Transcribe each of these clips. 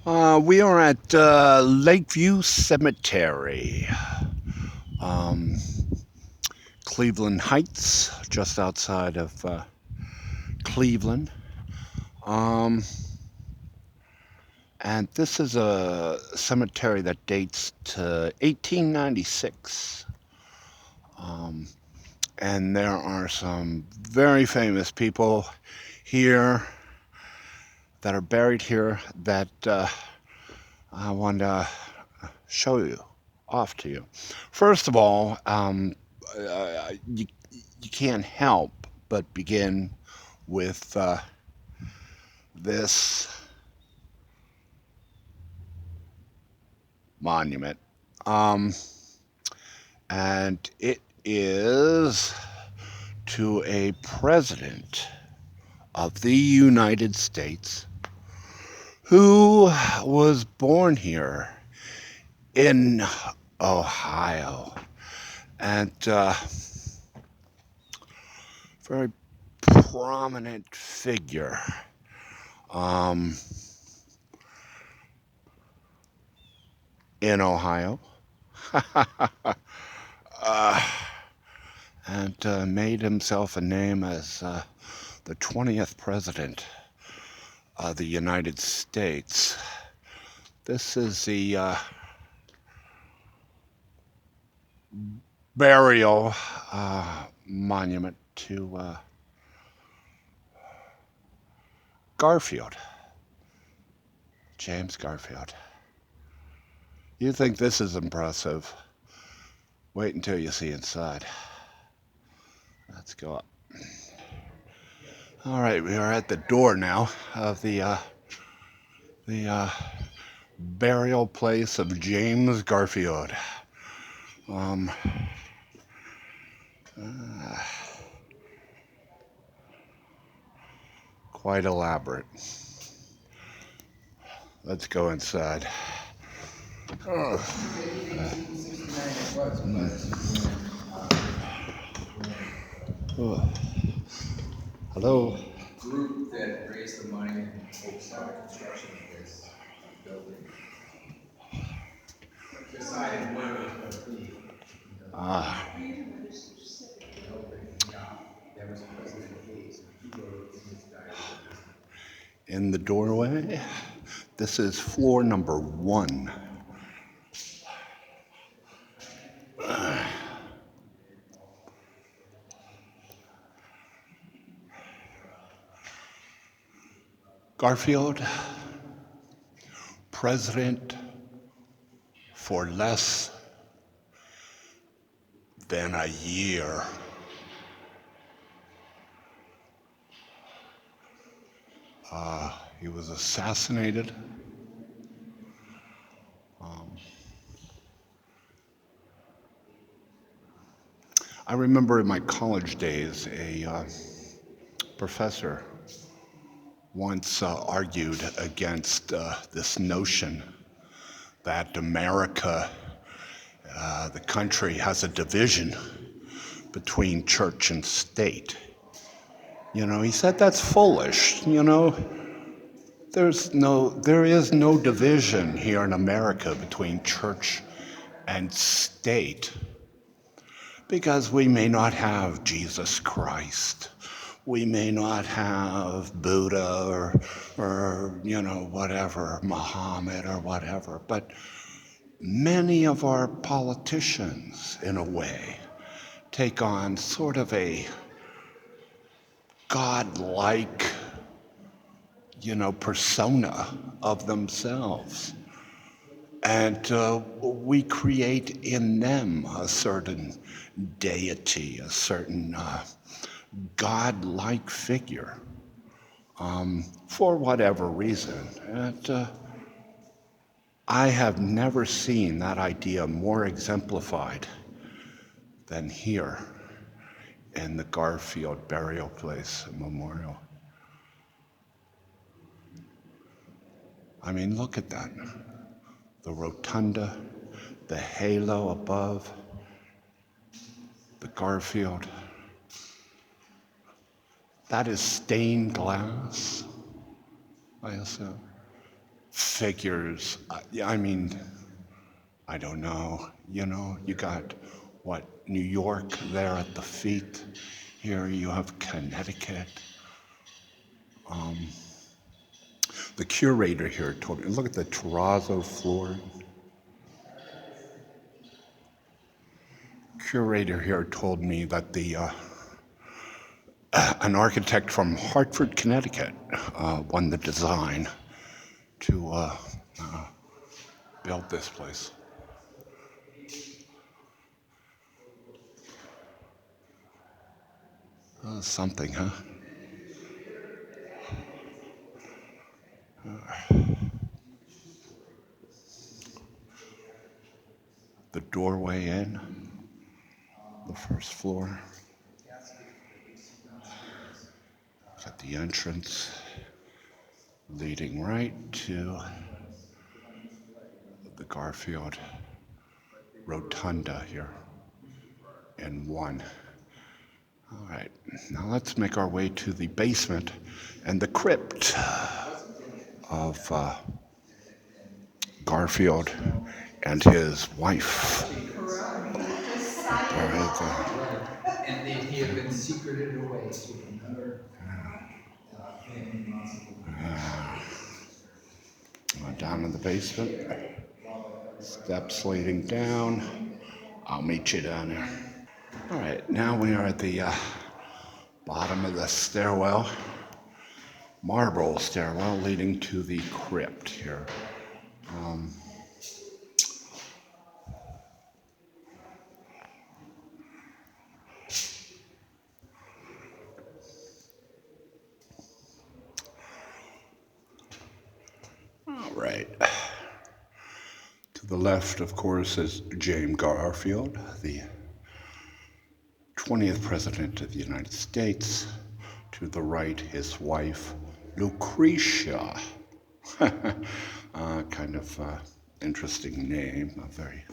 We are at Lakeview Cemetery, um, Cleveland Heights, just outside of Cleveland. Um, and this is a cemetery that dates to 1896. Um, and there are some very famous people here that are buried here that I want to show you, off to you. First of all, you, you can't help but begin with this monument. Um, and it is to a president of the United States who was born here in Ohio. And very prominent figure. Um, in Ohio. uh, and made himself a name as the 20th president of the United States. This is the burial monument to Garfield, James Garfield. You think this is impressive? Wait until you see inside. Let's go up. All right, we are at the door now of the burial place of James Garfield. Um, uh, Quite elaborate. Let's go inside. Oh. Oh. Hello. Group that raised the money and started construction of this building. Decided when it was going to be. Ah. That was President Gates. He wrote in his diary. In the doorway, this is floor number 1. Garfield, president for less than a year. He was assassinated. I remember in my college days, a professor once argued against this notion that America, the country, has a division between church and state. You know, he said that's foolish. You know, there is no division here in America between church and state because we may not have Jesus Christ. We may not have Buddha or you know, whatever, Muhammad or whatever, but many of our politicians, in a way, take on sort of a godlike, you know, persona of themselves. And we create in them a certain deity, a certain godlike figure, for whatever reason. And I have never seen that idea more exemplified than here in the Garfield Burial Place Memorial. I mean, look at that. The rotunda, the halo above, the Garfield. That is stained glass, I assume. figures. Yeah, I mean, I don't know. You know, you got what, New York there at the feet. Here you have Connecticut. The curator here told me, look at the terrazzo floor. Curator here told me that an architect from Hartford, Connecticut, won the design to build this place. Something, huh? The doorway in, the first floor. At the entrance, leading right to the Garfield Rotunda here in one. All right, now let's make our way to the basement and the crypt of Garfield and his wife. And he had been secreted away to another Down in the basement, steps leading down. I'll meet you down there. All right, now we are at the bottom of the stairwell, marble stairwell leading to the crypt here. All right. To the left, of course, is James Garfield, the 20th President of the United States. To the right, his wife, Lucretia. Kind of interesting name, a very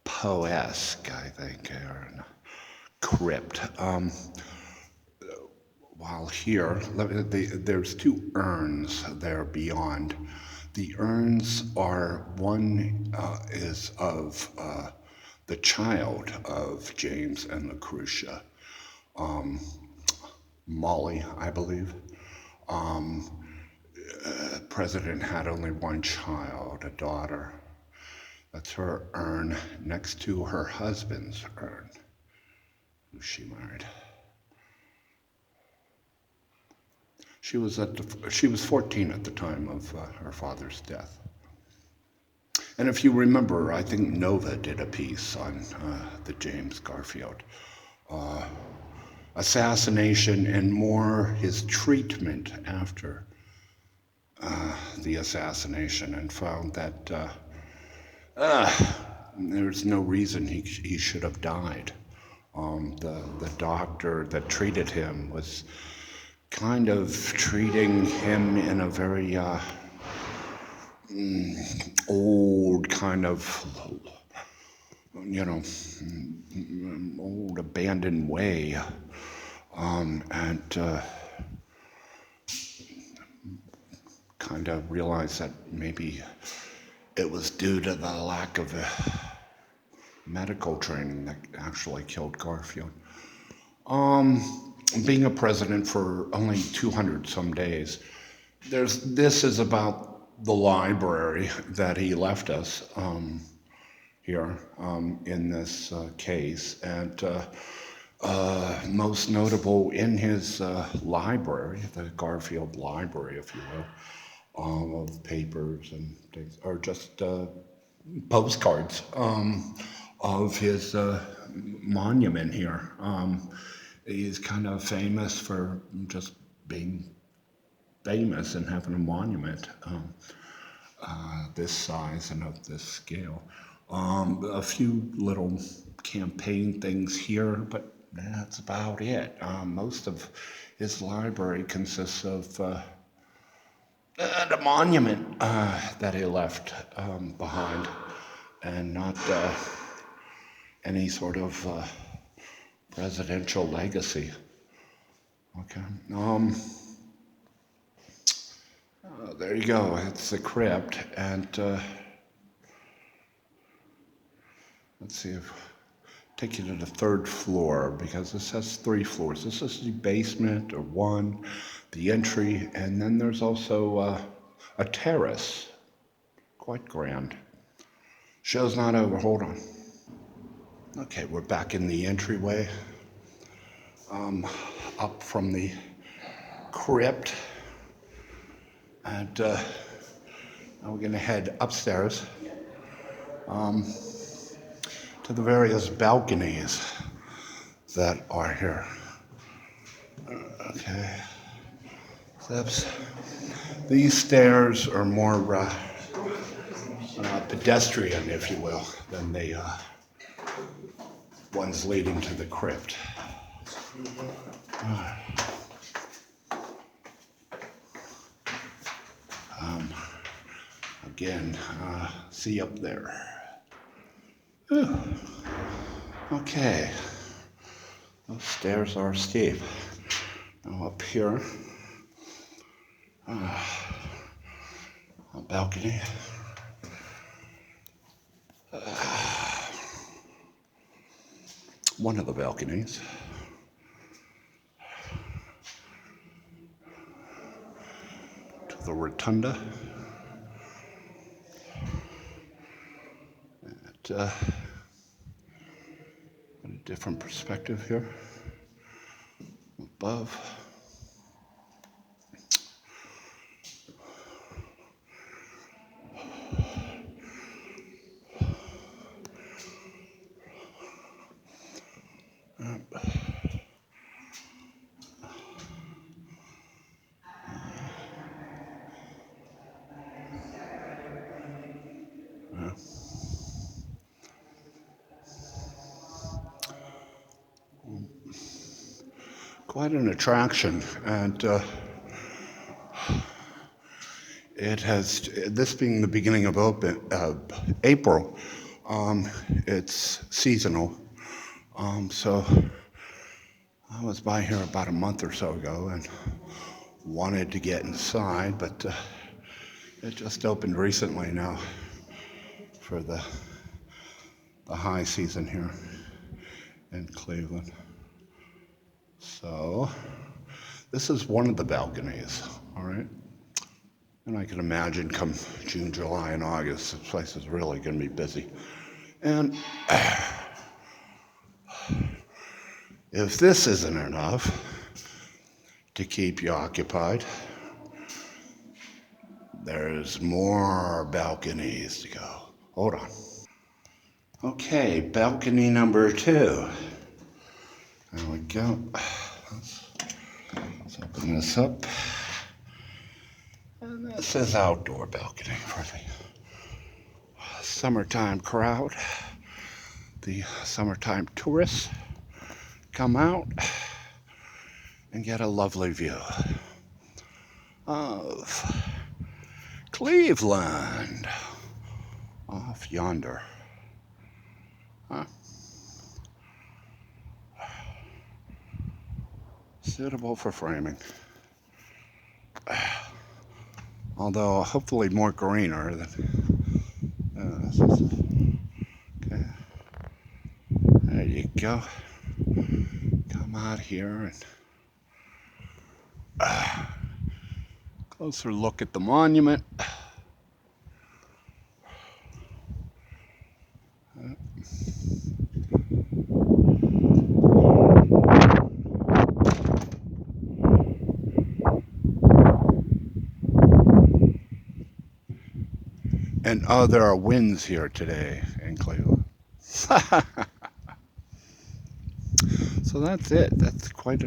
Poe-esque, I think, or crypt. While here, there's two urns there beyond. The urns are, one is of the child of James and Lucretia, Molly, I believe. President had only one child, a daughter. That's her urn next to her husband's urn, who she married. She was 14 at the time of her father's death. And if you remember, I think Nova did a piece on the James Garfield assassination and more his treatment after the assassination, and found that there's no reason he should have died. The doctor that treated him was kind of treating him in a very old kind of, old abandoned way, and kind of realized that maybe it was due to the lack of medical training that actually killed Garfield. Being a president for only 200 some days, this is about the library that he left us here in this case, and most notable in his library, the Garfield Library, if you will, of papers and things, or just postcards of his monument here. He's kind of famous for just being famous and having a monument this size and of this scale. A few little campaign things here, but that's about it. Most of his library consists of the monument that he left behind, and not any sort of presidential legacy. Okay. There you go. It's the crypt, and let's see if take you to the third floor because this has 3 floors. This is the basement or one, the entry, and then there's also a terrace. Quite grand. Show's not over. Hold on. Okay, we're back in the entryway. Up from the crypt, and now we're going to head upstairs to the various balconies that are here. Okay, these stairs are more pedestrian, if you will, than the ones leading to the crypt. Again, see up there. Ooh. Okay, those stairs are steep. Now up here, a balcony. One of the balconies. To the Rotunda. A different perspective here. Above. Quite an attraction, and it has, this being the beginning of April, it's seasonal. So I was by here about a month or so ago and wanted to get inside, but it just opened recently now for the high season here in Cleveland. So this is one of the balconies, all right? And I can imagine come June, July, and August, this place is really going to be busy. And if this isn't enough to keep you occupied, there's more balconies to go. Hold on. Okay, balcony number 2. There we go. Let's open this up. And this is outdoor balcony for the summertime crowd. The summertime tourists come out and get a lovely view of Cleveland off yonder. Huh? Suitable for framing. Although hopefully more greener than okay. There you go. Come out here and closer look at the monument. And oh, there are winds here today in Cleveland. So that's it. That's quite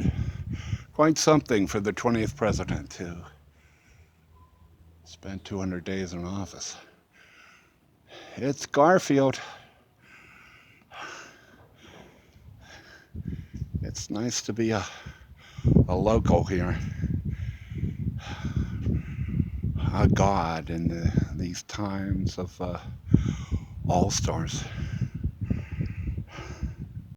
something for the 20th president to spend 200 days in office. It's Garfield. It's nice to be a local here. A god in these times of all-stars.